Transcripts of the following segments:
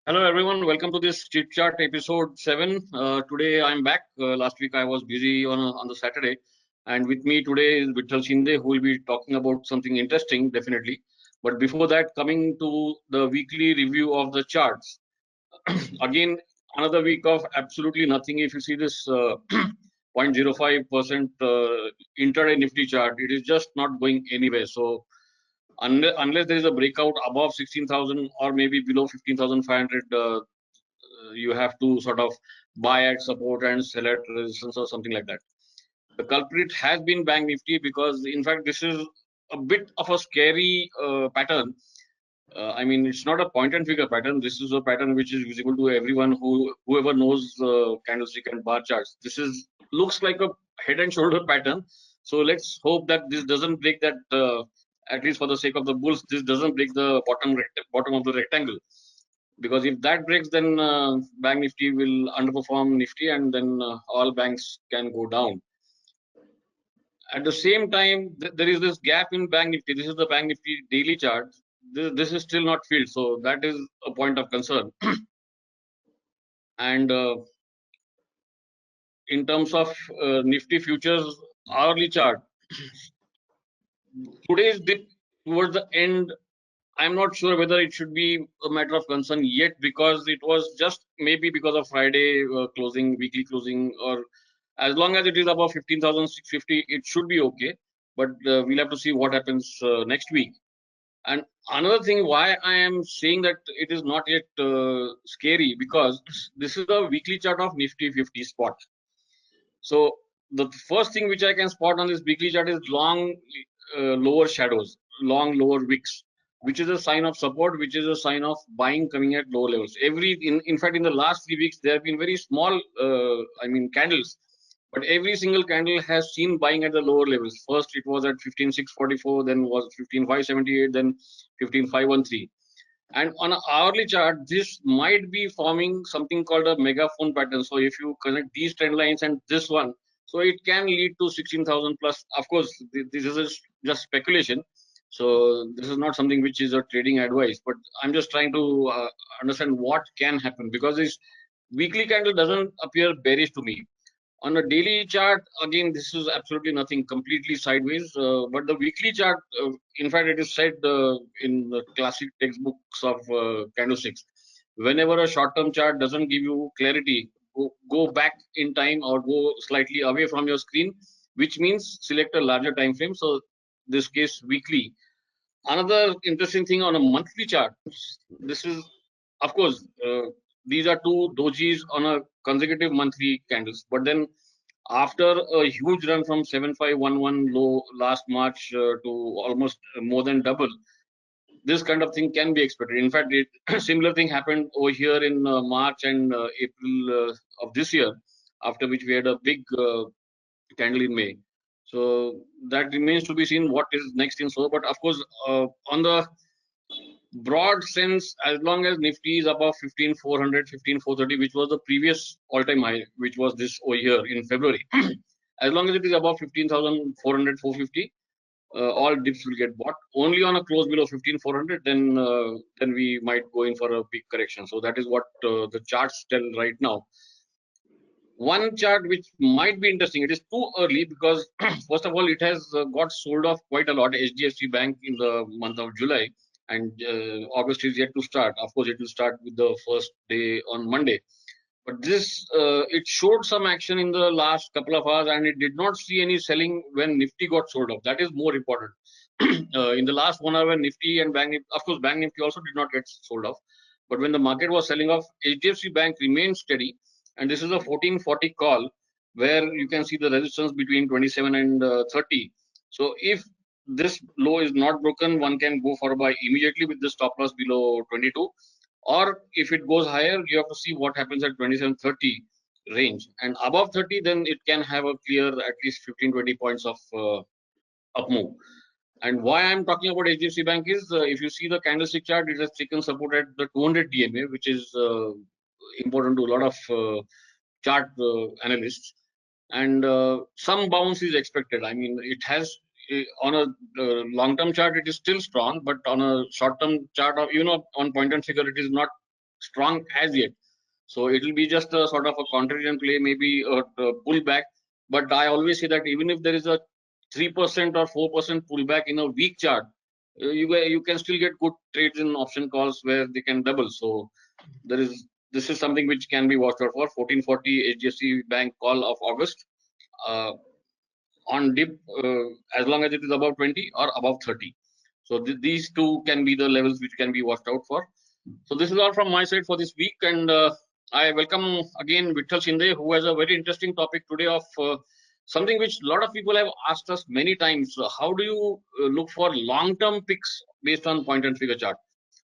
Hello everyone, welcome to this Chit Chat episode 7. Today I'm back. Last week I was busy on the Saturday, and with me today is Vittal Shinde, who will be talking about something interesting, definitely. But before that, coming to the weekly review of the charts. Again, another week of absolutely nothing. If you see this 0.05% intraday Nifty chart, it is just not going anywhere. So unless there is a breakout above 16,000 or maybe below 15,500, you have to sort of buy at support and sell at resistance or something like that. The culprit has been Bank Nifty because, in fact, this is a bit of a scary pattern. I mean, it's not a point and figure pattern. This is a pattern which is visible to everyone whoever knows candlestick and bar charts. This is looks like a head and shoulder pattern. So let's hope that this doesn't break that. At least for the sake of the bulls, this doesn't break the bottom of the rectangle, because if that breaks, then Bank Nifty will underperform Nifty, and then all banks can go down. At the same time, there is this gap in Bank Nifty. This is the Bank Nifty daily chart. This is still not filled, so that is a point of concern. And in terms of Nifty futures hourly chart, today's dip towards the end, I'm not sure whether it should be a matter of concern yet, because it was just maybe because of Friday closing, weekly closing, or as long as it is above 15,650, it should be okay. But we'll have to see what happens next week. And another thing, why I am saying that it is not yet scary, because this is the weekly chart of Nifty 50 spot. So the first thing which I can spot on this weekly chart is long lower shadows, long lower wicks, which is a sign of support, which is a sign of buying coming at lower levels. In fact, in the last 3 weeks, there have been very small, candles, but every single candle has seen buying at the lower levels. First, it was at 15,644, then was 15,578, then 15,513. And on an hourly chart, this might be forming something called a megaphone pattern. So if you connect these trend lines and this one, so it can lead to 16,000 plus. Of course, this is just speculation. So this is not something which is a trading advice, but I'm just trying to understand what can happen, because this weekly candle doesn't appear bearish to me. On a daily chart, again, this is absolutely nothing, completely sideways. But the weekly chart, in fact, it is said in the classic textbooks of candlesticks, whenever a short-term chart doesn't give you clarity, go back in time or go slightly away from your screen, which means select a larger time frame. So this case, weekly. Another interesting thing on a monthly chart, this is, of course, these are two dojis on a consecutive monthly candles. But then after a huge run from 7511 low last March to almost more than double, this kind of thing can be expected. In fact, similar thing happened over here in March and April of this year, after which we had a big candle in May. So that remains to be seen what is next in store. But of course, on the broad sense, as long as Nifty is above 15,400, 15,430, which was the previous all-time high, which was this over here in February, as long as it is above 15,400, 450, all dips will get bought. Only on a close below 15,400, then we might go in for a big correction. So that is what the charts tell right now. One chart which might be interesting, it is too early because first of all, it has got sold off quite a lot, HDFC Bank, in the month of July, and August is yet to start. Of course, it will start with the first day on Monday. But this, it showed some action in the last couple of hours, and it did not see any selling when Nifty got sold off. That is more important. In the last 1 hour, when Nifty and Bank Nifty, of course, Bank Nifty also did not get sold off. But when the market was selling off, HDFC Bank remained steady. And this is a 1440 call, where you can see the resistance between 27 and 30. So if this low is not broken, one can go for a buy immediately with the stop loss below 22. Or if it goes higher, you have to see what happens at 27.30 range. And above 30, then it can have a clear at least 15-20 points of up move. And why I'm talking about HDFC Bank is, if you see the candlestick chart, it has taken support at the 200 DMA, which is important to a lot of chart analysts. And some bounce is expected. I mean, it has on a long-term chart, it is still strong, but on a short-term chart, on point and figure, it is not strong as yet. So it will be just a sort of a contrarian play, maybe a pullback. But I always say that even if there is a 3% or 4% pullback in a weak chart, you can still get good trades in option calls where they can double. So this is something which can be watched out for. 1440 HDFC Bank call of August on dip, as long as it is above 20 or above 30. So these two can be the levels which can be watched out for. So this is all from my side for this week, and I welcome again Vittal Shinde, who has a very interesting topic today of something which a lot of people have asked us many times. How do you look for long-term picks based on point and figure chart?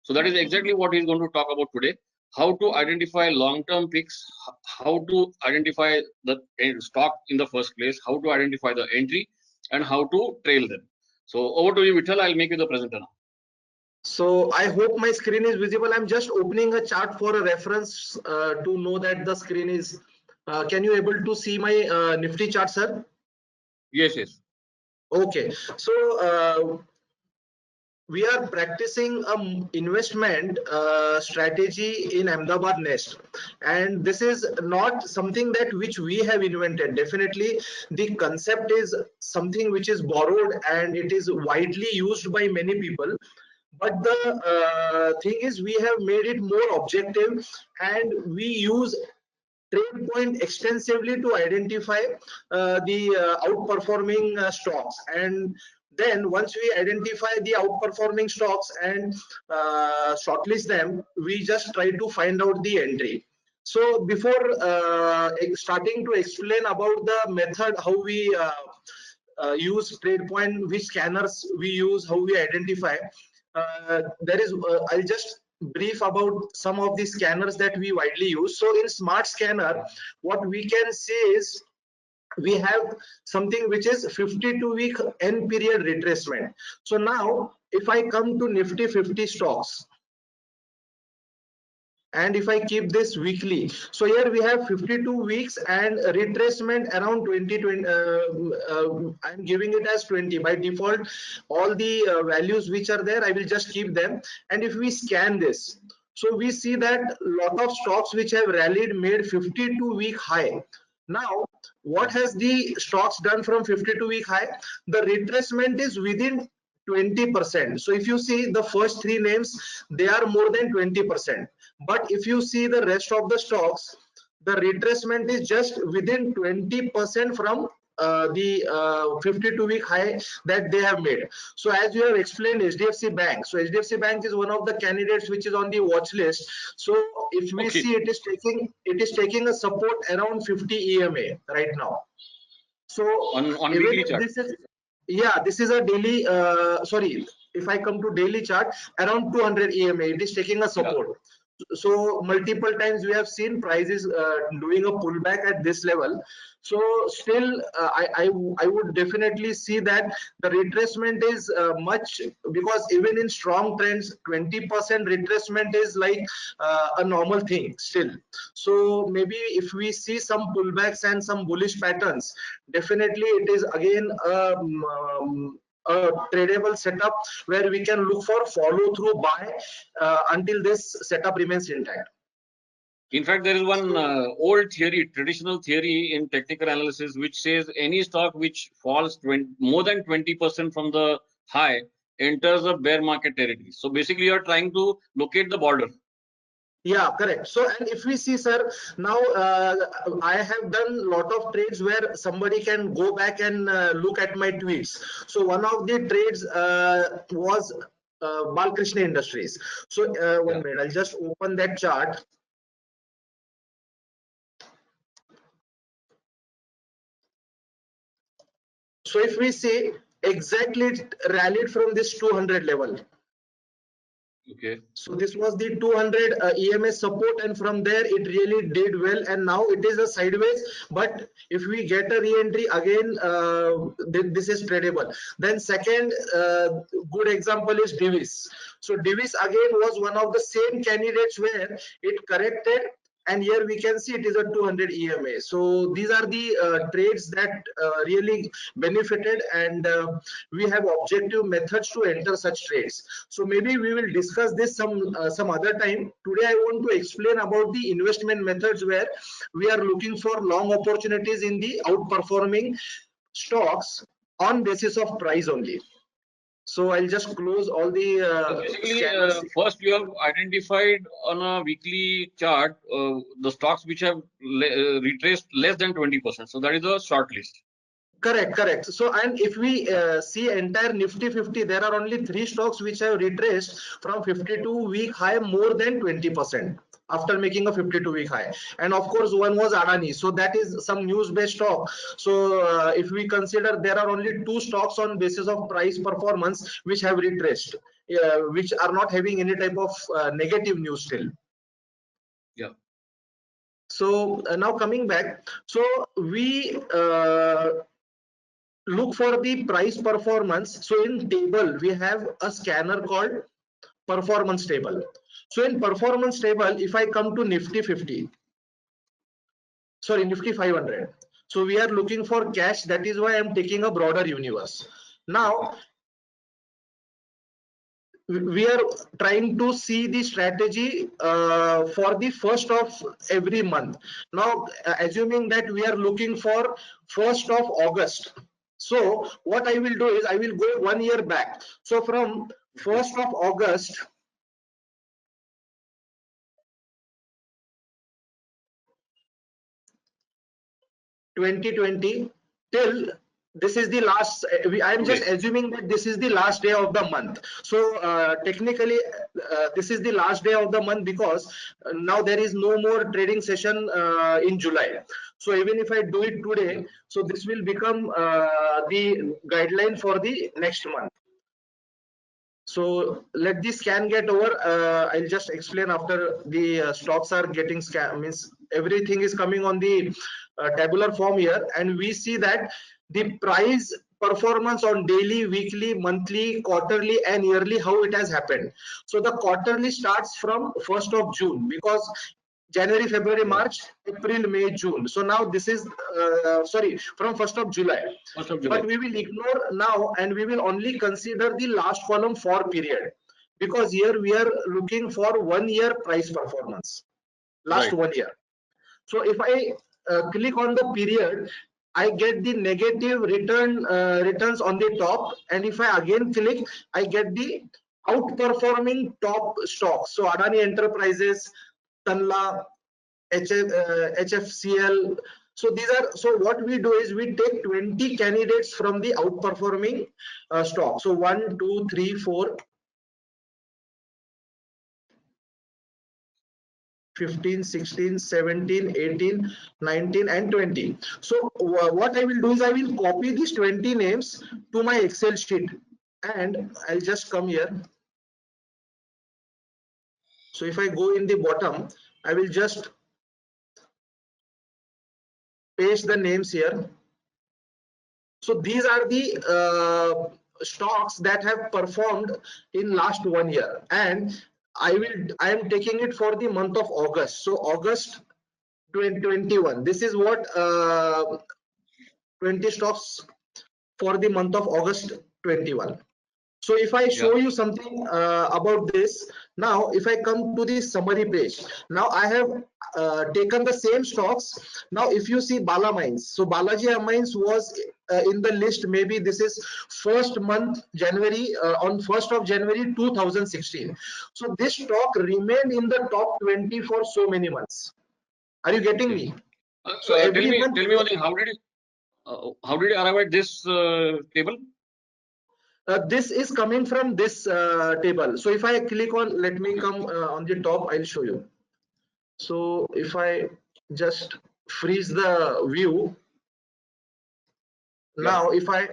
So that is exactly what he's going to talk about today. How to identify long-term picks, how to identify the stock in the first place, how to identify the entry, and how to trail them. So over to you, Vittal. I'll make you the presenter now. So I hope my screen is visible. I'm just opening a chart for a reference to know that the screen is. Can you able to see my Nifty chart, sir? Yes, yes. Okay. So we are practicing investment strategy in Ahmedabad Nest, and this is not something that which we have invented. Definitely the concept is something which is borrowed and it is widely used by many people, but the thing is we have made it more objective and we use TradePoint extensively to identify the outperforming stocks. And then once we identify the outperforming stocks and shortlist them, we just try to find out the entry. So before starting to explain about the method, how we use TradePoint, which scanners we use, how we identify, I'll just brief about some of the scanners that we widely use. So in Smart Scanner, what we can see is we have something which is 52-week end period retracement. So now if I come to Nifty 50 stocks, and if I keep this weekly, so here we have 52 weeks and retracement around 20. I'm giving it as 20 by default. All the values which are there, I will just keep them. And if we scan this, so we see that a lot of stocks which have rallied made 52-week high. Now what has the stocks done from 52-week high? The retracement is within 20%. So if you see the first three names, they are more than 20%. But if you see the rest of the stocks, the retracement is just within 20% from the 52-week high that they have made. So as you have explained, HDFC Bank. So HDFC Bank is one of the candidates which is on the watch list. So if we see, it is taking a support around 50 EMA right now. So on weekly chart. This is a daily. Sorry, if I come to daily chart, around 200 EMA, it is taking a support. Yeah. So multiple times we have seen prices doing a pullback at this level. So still I would definitely see that the retracement is much, because even in strong trends 20% retracement is like a normal thing still. So maybe if we see some pullbacks and some bullish patterns, definitely it is again a tradable setup where we can look for follow through buy until this setup remains intact. In fact, there is one old theory, traditional theory in technical analysis, which says any stock which falls more than 20% from the high enters a bear market territory. So basically, you are trying to locate the border. Yeah, correct. So, and if we see, sir, now I have done a lot of trades where somebody can go back and look at my tweets. So one of the trades was Balkrishna Industries. So one minute, I'll just open that chart. So if we see, exactly it rallied from this 200 level. Okay. So this was the 200 EMA support, and from there it really did well, and now it is a sideways. But if we get a re-entry again, this is tradable. Then second good example is Divis. So Divis again was one of the same candidates where it corrected and here we can see it is a 200 EMA. So these are the trades that really benefited, and we have objective methods to enter such trades. So maybe we will discuss this some other time. Today I want to explain about the investment methods where we are looking for long opportunities in the outperforming stocks on basis of price only. So I'll just close all the So basically, scanners. first you have identified on a weekly chart the stocks which have retraced less than 20%. So that is a short list. Correct. So, and if we see entire Nifty 50, there are only 3 stocks which have retraced from 52-week high more than 20% after making a 52-week high. And of course, one was Adani. So that is some news-based stock. So if we consider, there are only 2 stocks on basis of price performance which have retraced, which are not having any type of negative news still. Yeah. So now coming back, so we look for the price performance. So in table we have a scanner called performance table. So in performance table, if I come to Nifty 50, sorry, Nifty 500, so we are looking for cash. That is why I'm taking a broader universe. Now we are trying to see the strategy for the first of every month. Now assuming that we are looking for 1st of August, so what I will do is I will go 1 year back. So from 1st of August 2020 till this is the last, I am just assuming that this is the last day of the month. So technically this is the last day of the month because now there is no more trading session in July. So even if I do it today, so this will become the guideline for the next month. So let the scan get over. I'll just explain after the stocks are getting scanned, means everything is coming on the tabular form here, and we see that the price performance on daily, weekly, monthly, quarterly and yearly, how it has happened. So the quarterly starts from 1st of June because January, February, March, April, May, June. So now this is sorry, from 1st of July. 1st of July. But we will ignore now and we will only consider the last column for period, because here we are looking for 1 year price performance, last 1 year. So if I click on the period, I get the negative returns on the top, and if I again click, I get the outperforming top stocks. So Adani Enterprises, Tanla, HFCL. So these are, so what we do is we take 20 candidates from the outperforming stock. So 1, 2, 3, 4, 15, 16, 17, 18, 19 and 20. So what I will do is I will copy these 20 names to my Excel sheet, and I'll just come here. So if I go in the bottom, I will just paste the names here. So these are the stocks that have performed in last 1 year, and I am taking it for the month of August. So August 2021. This is what 20 stocks for the month of August 21. So if I show you something about this, now if I come to the summary page, now I have taken the same stocks. Now if you see Bala Mines, so Balaji Mines was in the list, maybe this is first month January, on 1st of January 2016. So this stock remained in the top 20 for so many months. Are you getting me? So tell me one thing, how did you arrive at this table? This is coming from this table. So if I click on, let me come on the top, I'll show you. So if I just freeze the view, now if I,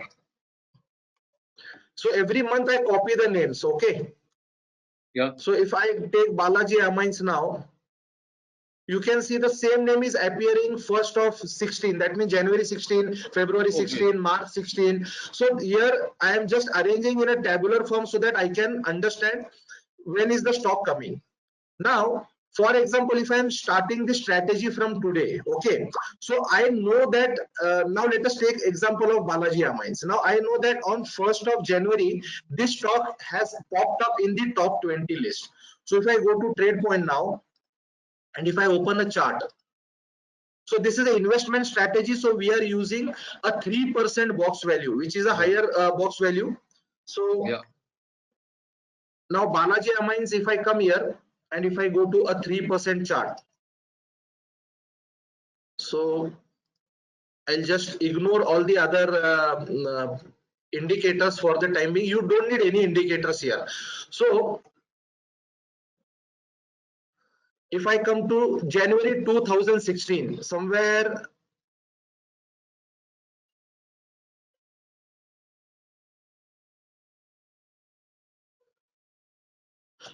so every month I copy the names, okay? Yeah. So if I take Balaji Amines now, you can see the same name is appearing 1st of 16. That means January 16, February 16, March 16. So here I am just arranging in a tabular form so that I can understand when is the stock coming. Now For example, if I am starting the strategy from today, okay, so I know that now let us take example of Balaji Amines. Now I know that on 1st of January, this stock has popped up in the top 20 list. So if I go to TradePoint now, and if I open a chart, so this is an investment strategy. So we are using a 3% box value, which is a higher box value. So Yeah. now Balaji Amines, if I come here and if I go to a 3% chart, so I'll just ignore all the other indicators for the time being. You don't need any indicators here. So if I come to January 2016, somewhere,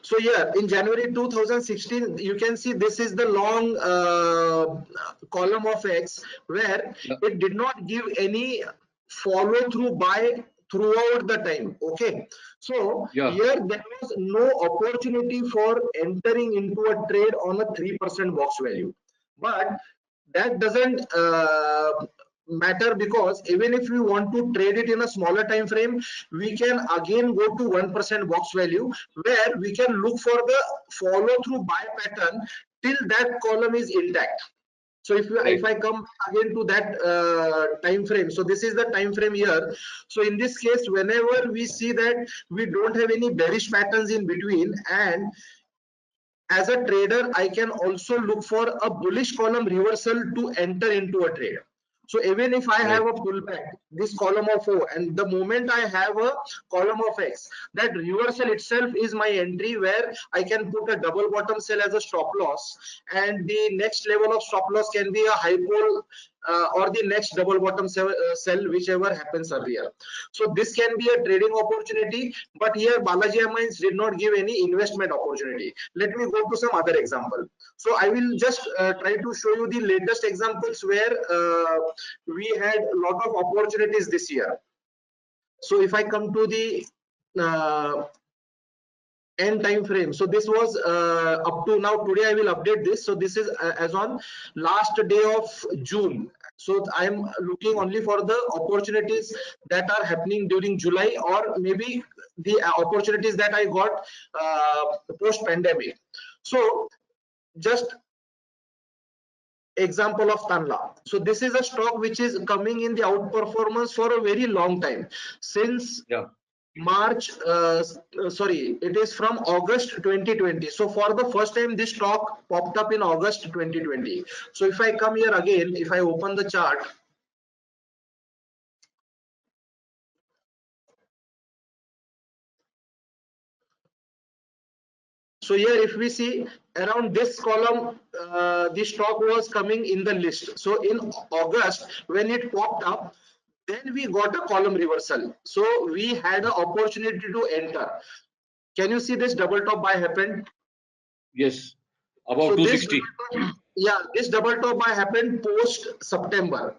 so yeah, in January 2016, you can see this is the long column of X where it did not give any follow through buy throughout the time. Okay, so here there was no opportunity for entering into a trade on a 3% box value, but that doesn't matter, because even if we want to trade it in a smaller time frame, we can again go to 1% box value, where we can look for the follow through buy pattern till that column is intact. So if I come again to that time frame, so this is the time frame here. So in this case, whenever we see that we don't have any bearish patterns in between, and as a trader, I can also look for a bullish column reversal to enter into a trade. So even if I have a pullback, this column of O, and the moment I have a column of X, that reversal itself is my entry, where I can put a double bottom sell as a stop loss, and the next level of stop loss can be a high pole or the next double bottom sell, whichever happens earlier. So this can be a trading opportunity, but here Balaji Amines did not give any investment opportunity. Let me go to some other example. So I will just try to show you the latest examples where we had a lot of opportunities this year. So if I come to the end time frame, so this was up to now. Today I will update this. So this is as on last day of June. So I'm looking only for the opportunities that are happening during July, or maybe the opportunities that I got post pandemic. So just example of Tanla. So this is a stock which is coming in the outperformance for a very long time, since March, sorry, it is from August 2020. So for the first time, this stock popped up in August 2020. So if I come here again, if I open the chart, so here if we see around this column, the stock was coming in the list. So in August, when it popped up, then we got a column reversal. So we had an opportunity to enter. Can you see this double top buy happened? Yes, about so 260. This double top buy happened post September.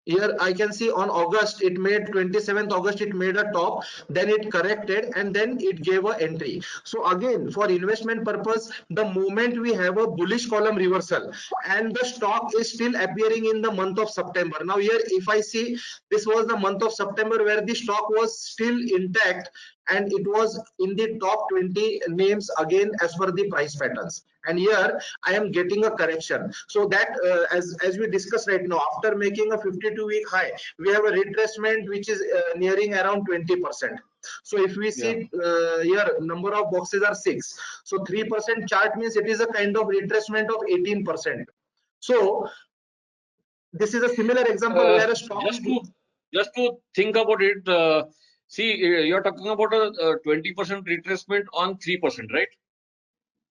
Here I can see on August, it made 27th August, it made a top, then it corrected, and then it gave a entry. So again, for investment purpose, the moment we have a bullish column reversal and the stock is still appearing in the month of September. Now here, if I see, this was the month of September where the stock was still intact, and it was in the top 20 names again as per the price patterns. And here I am getting a correction. So that as we discussed right now, after making a 52-week high, we have a retracement which is nearing around 20%. So if we see here, number of boxes are 6. So 3% chart means it is a kind of retracement of 18%. So this is a similar example where a stock just to think about it. See, you're talking about a 20% retracement on 3%, right?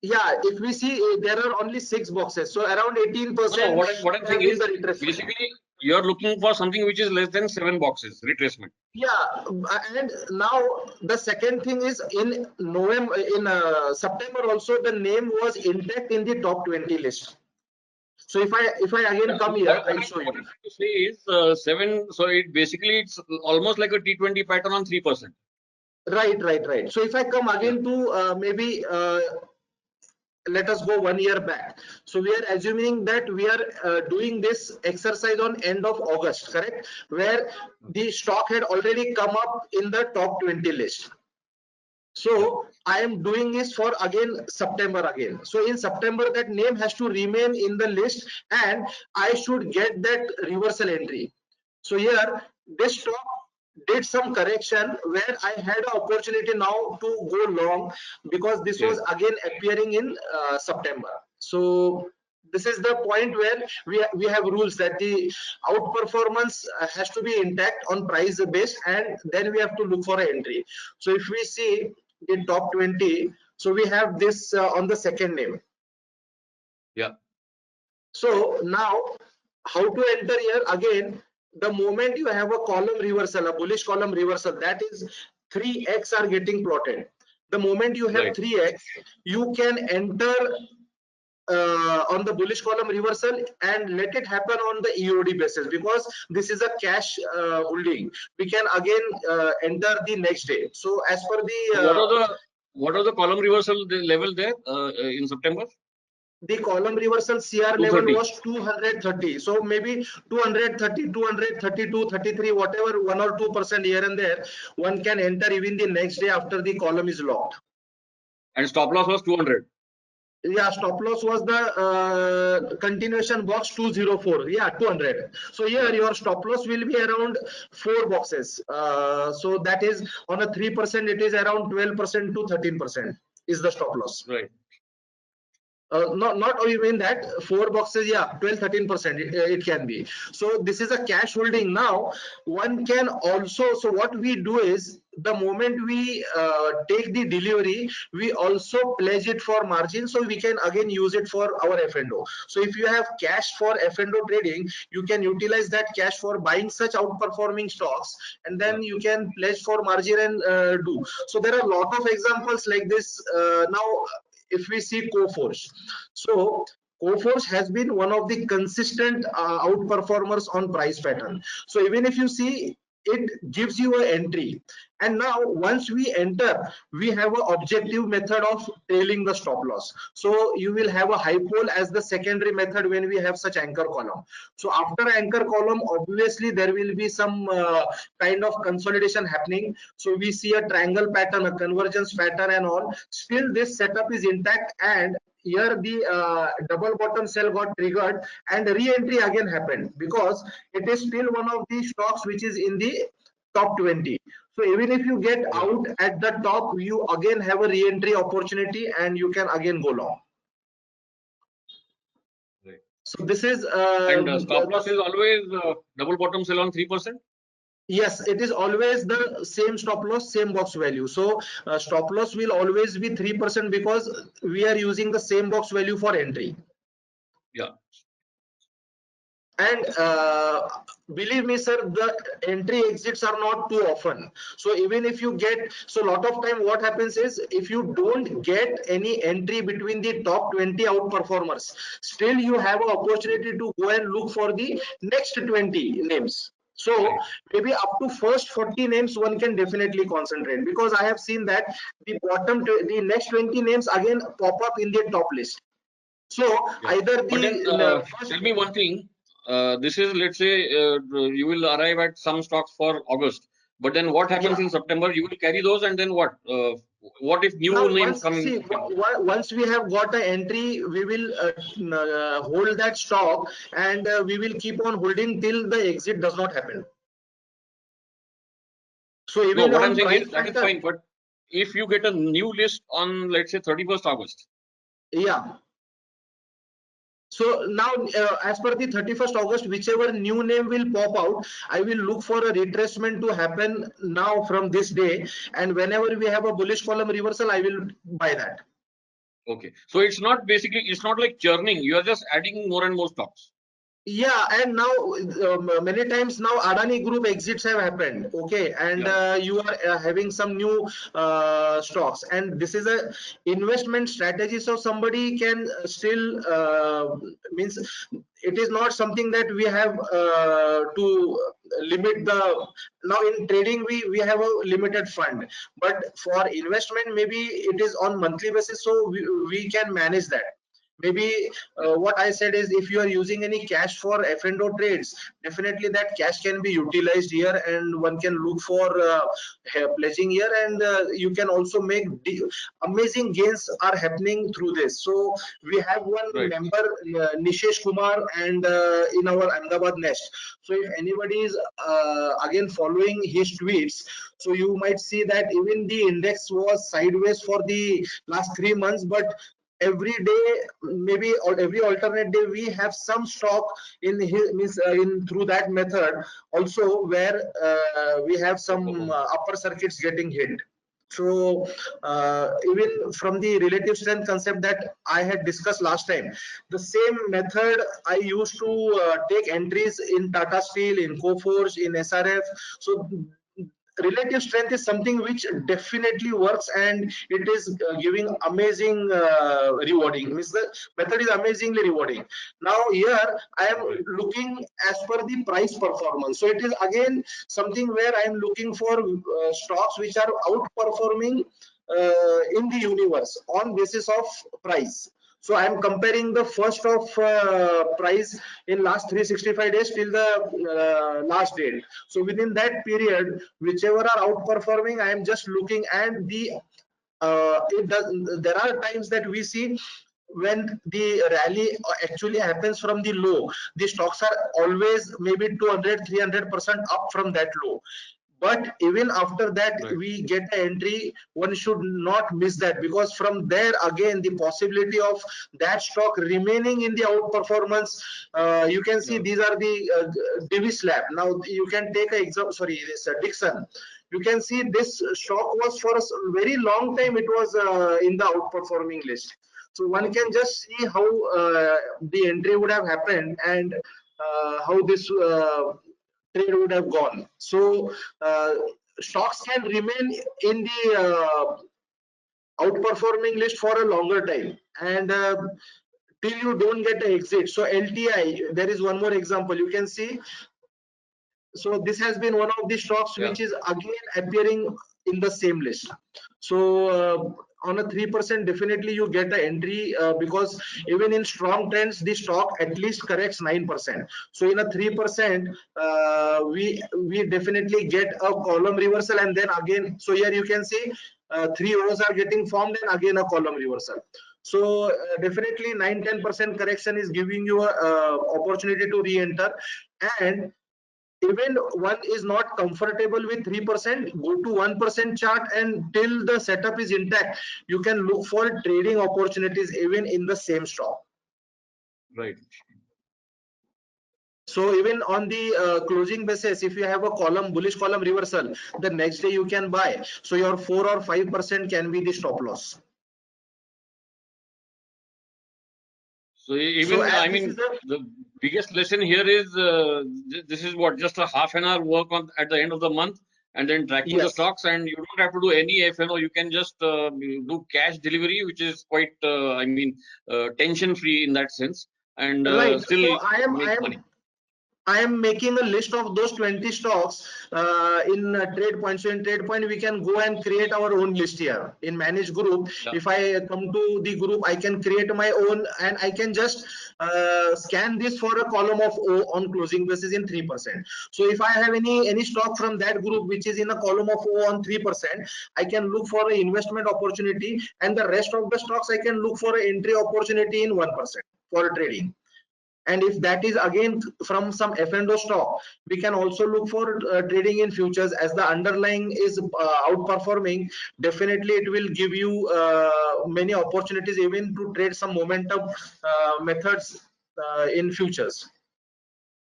Yeah, if we see, there are only 6 boxes, so around 18%. No, what I'm saying is, basically, you're looking for something which is less than 7 boxes retracement. Yeah, and now the second thing is, in November, in September also, the name was intact in the top 20 list. So if I again come here, I'll show you. What I'm trying to say is 7. So it basically, it's almost like a T20 pattern on 3%. Right. So if I come again to maybe let us go 1 year back. So we are assuming that we are doing this exercise on end of August, correct? Where the stock had already come up in the top 20 list. So I am doing this for again September again. So in September that name has to remain in the list and I should get that reversal entry. So here this stock did some correction where I had an opportunity now to go long because this was again appearing in September. So this is the point where we have rules that the outperformance has to be intact on price base and then we have to look for an entry. So if we see in top 20, so we have this on the second name. Yeah. So now how to enter here? Again, the moment you have a column reversal, a bullish column reversal, that is 3x are getting plotted. The moment you have 3x, you can enter on the bullish column reversal and let it happen on the EOD basis because this is a cash holding. We can again enter the next day. So as per the what are the column reversal level there in September? The column reversal CR level was 230. So maybe 230, 232, 33, whatever 1 or 2% here and there, one can enter even the next day after the column is locked. And stop loss was 200. Yeah, stop loss was the continuation box 204. Yeah, 200. So here your stop loss will be around 4 boxes. So that is on a 3%, it is around 12% to 13% is the stop loss. Right. Not even that 4 boxes, yeah, 12-13% it can be. So this is a cash holding. Now one can also, so what we do is the moment we take the delivery, we also pledge it for margin, so we can again use it for our F&O. So if you have cash for F&O trading, you can utilize that cash for buying such outperforming stocks, and then you can pledge for margin and do. So there are a lot of examples like this. Now if we see Coforge, so Coforge has been one of the consistent outperformers on price pattern. So even if you see, it gives you an entry, and now once we enter, we have an objective method of trailing the stop loss. So you will have a high pole as the secondary method when we have such anchor column. So after anchor column, obviously there will be some kind of consolidation happening. So we see a triangle pattern, a convergence pattern and all. Still this setup is intact, and here the double bottom sell got triggered and re-entry again happened because it is still one of the stocks which is in the top 20. So even if you get out at the top, you again have a re-entry opportunity and you can again go long. Right. So this is and stop loss is always double bottom sell on 3%. Yes, it is always the same stop loss, same box value. So stop loss will always be 3% because we are using the same box value for entry. Yeah. And believe me, sir, the entry exits are not too often. So even if you get, so a lot of time what happens is if you don't get any entry between the top 20 outperformers, still you have an opportunity to go and look for the next 20 names. So maybe up to first 40 names one can definitely concentrate, because I have seen that the bottom, the next 20 names again pop up in the top list. So either the first, tell me one thing. This is, let's say you will arrive at some stocks for August, but then what happens in September? You will carry those, and then what? What if new names come in? Once we have got an entry, we will hold that stock, and we will keep on holding till the exit does not happen. So even what I'm saying is that is fine, but if you get a new list on, let's say, 31st August. Yeah. So now as per the 31st August, whichever new name will pop out, I will look for a retracement to happen now from this day, and whenever we have a bullish column reversal, I will buy that. Okay, so it's not basically, it's not like churning, you are just adding more and more stocks. Yeah, and now many times now Adani Group exits have happened. Okay, and Yeah. you are having some new stocks, and this is a investment strategy. So somebody can still means it is not something that we have to limit the. Now in trading we have a limited fund, but for investment maybe it is on monthly basis, so we can manage that. Maybe Yeah. what I said is if you are using any cash for F&O trades, definitely that cash can be utilized here, and one can look for pledging here, and you can also make amazing gains are happening through this. So we have one Right. member, Nishesh Kumar, and in our Ahmedabad Nest. So if anybody is again following his tweets, so you might see that even the index was sideways for the last 3 months, but every day, maybe or every alternate day, we have some stock in his means in through that method also, where we have some Outperforming. upper circuits getting hit. So even from the relative strength concept that I had discussed last time, the same method I used to take entries in Tata Steel, in Coforge, in SRF. So relative strength is something which definitely works, and it is giving amazing rewarding. Means the method is amazingly rewarding. Now here I am Right. looking as per the price performance. So it is again something where I am looking for stocks which are outperforming in the universe on basis of price. So I am comparing the first of price in last 365 days till the last date. So within that period, whichever are outperforming, I am just looking, and the it does. There are times that we see when the rally actually happens from the low, the stocks are always maybe 200, 300% up from that low. But even after that Right. we get an entry, one should not miss that, because from there again the possibility of that stock remaining in the outperformance, you can see Yeah. these are the Divis Lab. Now you can take an example, sorry, this Dixon. You can see this stock was for a very long time, it was in the outperforming list. So one can just see how the entry would have happened, and how this trade would have gone. So stocks can remain in the outperforming list for a longer time, and till you don't get an exit. So LTI, there is one more example you can see. So this has been one of the stocks Yeah. which is again appearing in the same list. So on a 3%, definitely you get an entry, because even in strong trends the stock at least corrects 9%. So in a 3%, we definitely get a column reversal, and then again, so here you can see three rows are getting formed, and again a column reversal. So definitely 9-10% correction is giving you a opportunity to re-enter. And even one is not comfortable with 3%, go to 1% chart, and till the setup is intact, you can look for trading opportunities even in the same stock. Right. So even on the closing basis, if you have a column, bullish column reversal, the next day you can buy. So your 4 or 5% can be the stop loss. So So even, as I this is mean, a, the biggest lesson here is this is what, just a half an hour work on at the end of the month, and then tracking the yes. stocks, and you don't have to do any FNO. You can just do cash delivery, which is quite, I mean, tension free in that sense, and Right. still So make money. I am making a list of those 20 stocks in TradePoint. So in TradePoint, we can go and create our own list here in Manage Group. Yeah. If I come to the group, I can create my own, and I can just scan this for a column of O on closing basis in 3%. So if I have any stock from that group which is in a column of O on 3%, I can look for an investment opportunity, and the rest of the stocks I can look for an entry opportunity in 1% for trading. And if that is again from some F&O stock, we can also look for trading in futures, as the underlying is outperforming. Definitely it will give you many opportunities even to trade some momentum methods in futures.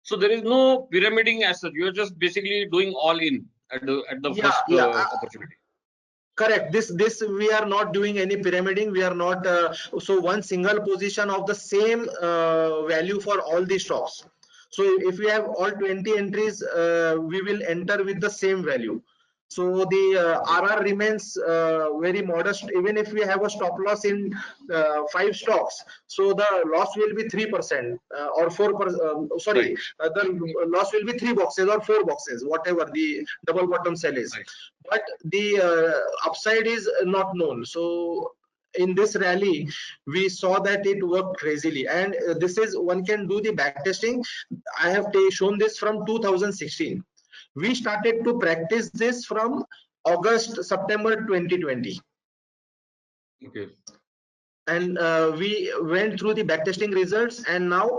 So there is no pyramiding as such. You are just basically doing all in at the Yeah, first yeah. opportunity. Correct. This we are not doing any pyramiding. We are not so one single position of the same value for all the stocks. So if we have all 20 entries, we will enter with the same value. So the RR remains very modest. Even if we have a stop loss in 5 stocks, so the loss will be 3% or 4%. Sorry, Right. the loss will be 3 boxes or 4 boxes, whatever the double bottom sell is. Right. But the upside is not known. So in this rally, we saw that it worked crazily, and this is one can do the back testing. I have shown this from 2016. We started to practice this from August, September 2020. Okay. And we went through the backtesting results, and now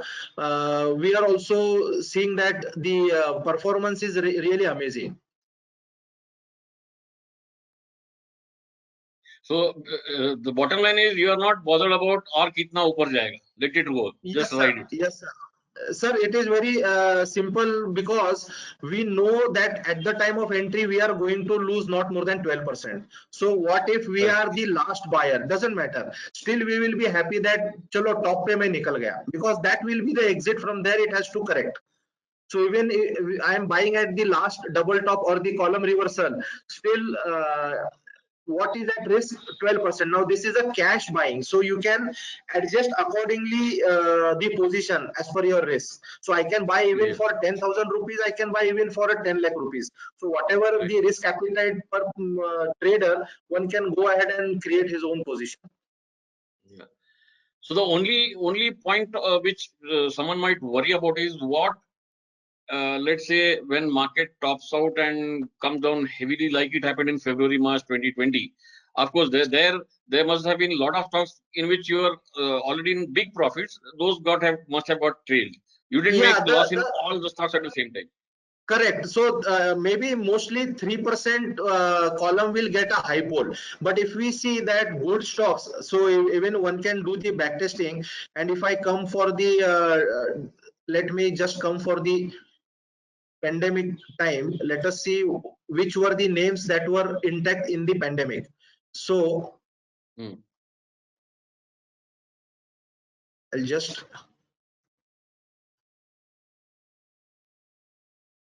we are also seeing that the performance is really amazing. So the bottom line is you are not bothered about or kitna upar jayega. Let it go. Just Yes, ride sir. it. Yes, sir. Sir, it is very simple, because we know that at the time of entry we are going to lose not more than 12%. So what if we Right. are the last buyer? Doesn't matter. Still we will be happy that chalo top pe main nikal gaya, because that will be the exit. From there it has to correct. So even if I am buying at the last double top or the column reversal, still what is at risk? 12%. Now this is a cash buying, so you can adjust accordingly the position as per your risk. So I can buy even Yes. for 10,000 rupees, I can buy even for a 10 lakh rupees. So whatever Right. the risk appetite per trader, one can go ahead and create his own position. Yeah. So the only point which someone might worry about is what, let's say, when market tops out and comes down heavily, like it happened in February, March 2020. Of course, there must have been a lot of stocks in which you are already in big profits. Those must have got trailed. You didn't Yeah, make loss in all the stocks at the same time. correct. So maybe mostly 3% column will get a high pole. But if we see that good stocks, so even one can do the back testing. And if I come for the, let me just come for the pandemic time, let us see which were the names that were intact in the pandemic. So I'll just.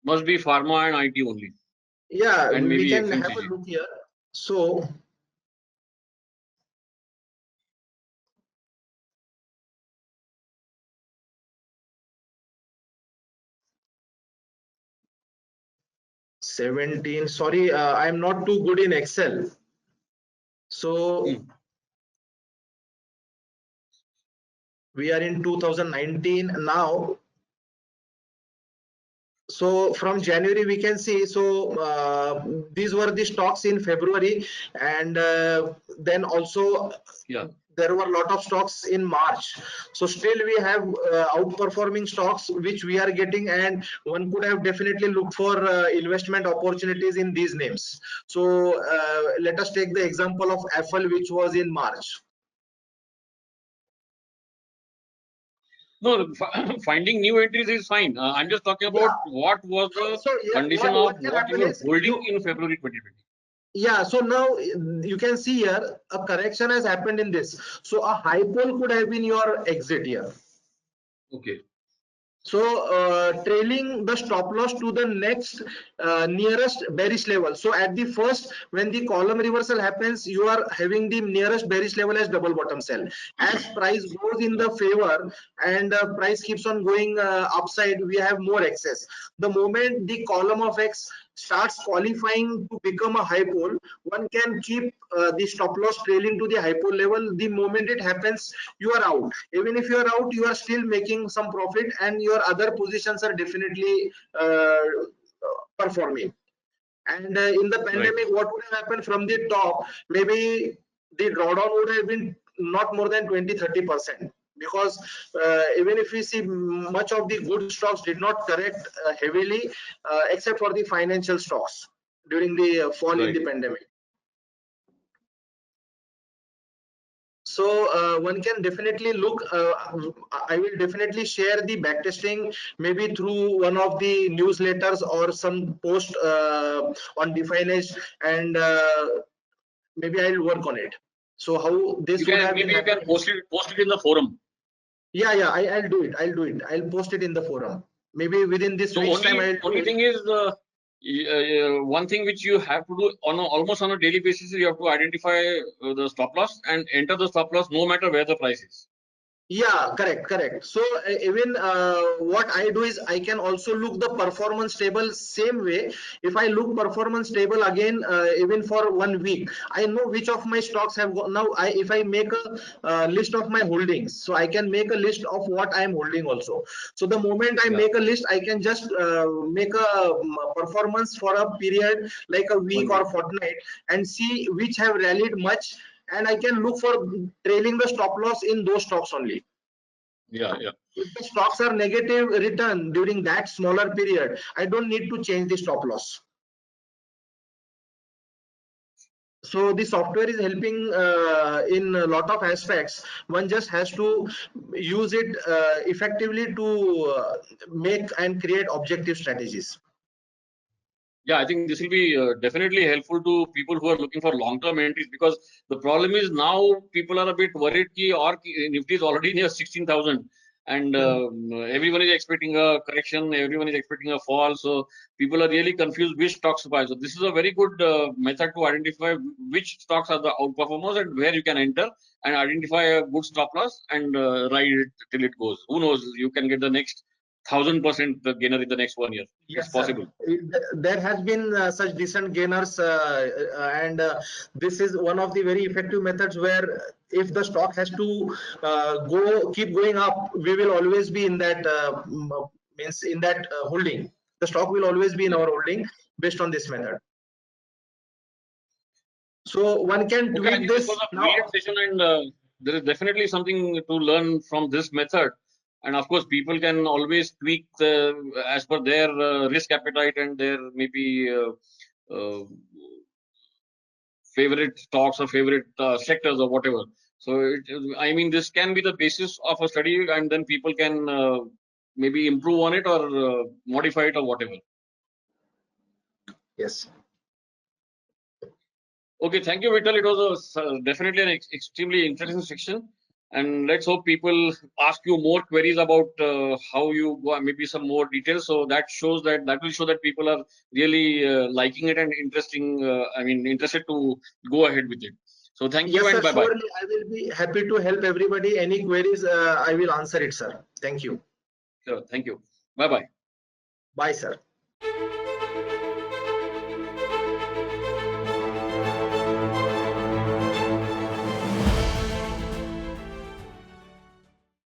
Must be pharma and IT only. Yeah, And we maybe can have FMCG. a look here. So '17. Sorry, I'm not too good in Excel. So we are in 2019 now. So from January we can see, so these were the stocks in February, and then also there were a lot of stocks in March. So still we have outperforming stocks which we are getting, and one could have definitely looked for investment opportunities in these names. So let us take the example of Apple, which was in March. No, finding new entries is fine. I'm just talking about what was the condition of what you were holding in February 2020. Yeah, so now you can see here a correction has happened in this. So a high pole could have been your exit here. Okay. So trailing the stop loss to the next nearest bearish level. So at the first, when the column reversal happens, you are having the nearest bearish level as double bottom sell. As price goes in the favor and price keeps on going upside, we have more excess. The moment the column of X starts qualifying to become a high pole, one can keep the stop loss trailing to the high pole level. The moment it happens, you are out. Even if you are out, you are still making some profit, and your other positions are definitely performing. And in the pandemic, what would have happened from the top? Maybe the drawdown would have been not more than 20-30%. Because even if we see much of the good stocks did not correct heavily, except for the financial stocks during the fall in the pandemic. So one can definitely look. I will definitely share the backtesting maybe through one of the newsletters or some post on Definage, and maybe I'll work on it. So how this would have been maybe you can post it in the forum. Yeah, I'll do it. I'll post it in the forum. maybe within this So week's time only thing is one thing which you have to do almost on a daily basis is you have to identify the stop loss and enter the stop loss no matter where the price is. Yeah, correct. So even what I do is I can also look the performance table same way. If I look performance table again, even for 1 week, I know which of my stocks have gone. Now, if I make a list of my holdings, so I can make a list of what I am holding also. So the moment I make a list, I can just make a performance for a period like a week or fortnight and see which have rallied much, and I can look for trailing the stop loss in those stocks only. Yeah. If the stocks are negative return during that smaller period, I don't need to change the stop loss. So the software is helping in a lot of aspects. One just has to use it effectively to make and create objective strategies. Yeah, I think this will be definitely helpful to people who are looking for long-term entries, because the problem is now people are a bit worried or Nifty is already near 16,000 and everyone is expecting a correction, everyone is expecting a fall. So people are really confused which stocks to buy. So this is a very good method to identify which stocks are the outperformers and where you can enter and identify a good stop loss and ride it till it goes. Who knows? You can get the next 1000% gainer in the next 1 year. Yes, it's possible. There has been such decent gainers, and this is one of the very effective methods where if the stock has to keep going up, we will always be in that means in that holding. The stock will always be in our holding based on this method. So one can tweak this. This was a brilliant session, and there is definitely something to learn from this method. And of course, people can always tweak as per their risk appetite and their maybe favorite stocks or favorite sectors or whatever. So, I mean, this can be the basis of a study, and then people can maybe improve on it or modify it or whatever. Yes. Okay, thank you, Vittal. It was definitely an extremely interesting section. And let's hope people ask you more queries about how you go, maybe some more details. So that will show that people are really liking it and interested to go ahead with it. So thank you and bye-bye. Surely I will be happy to help everybody. Any queries, I will answer it, sir. Thank you. Sure, thank you. Bye-bye. Bye, sir.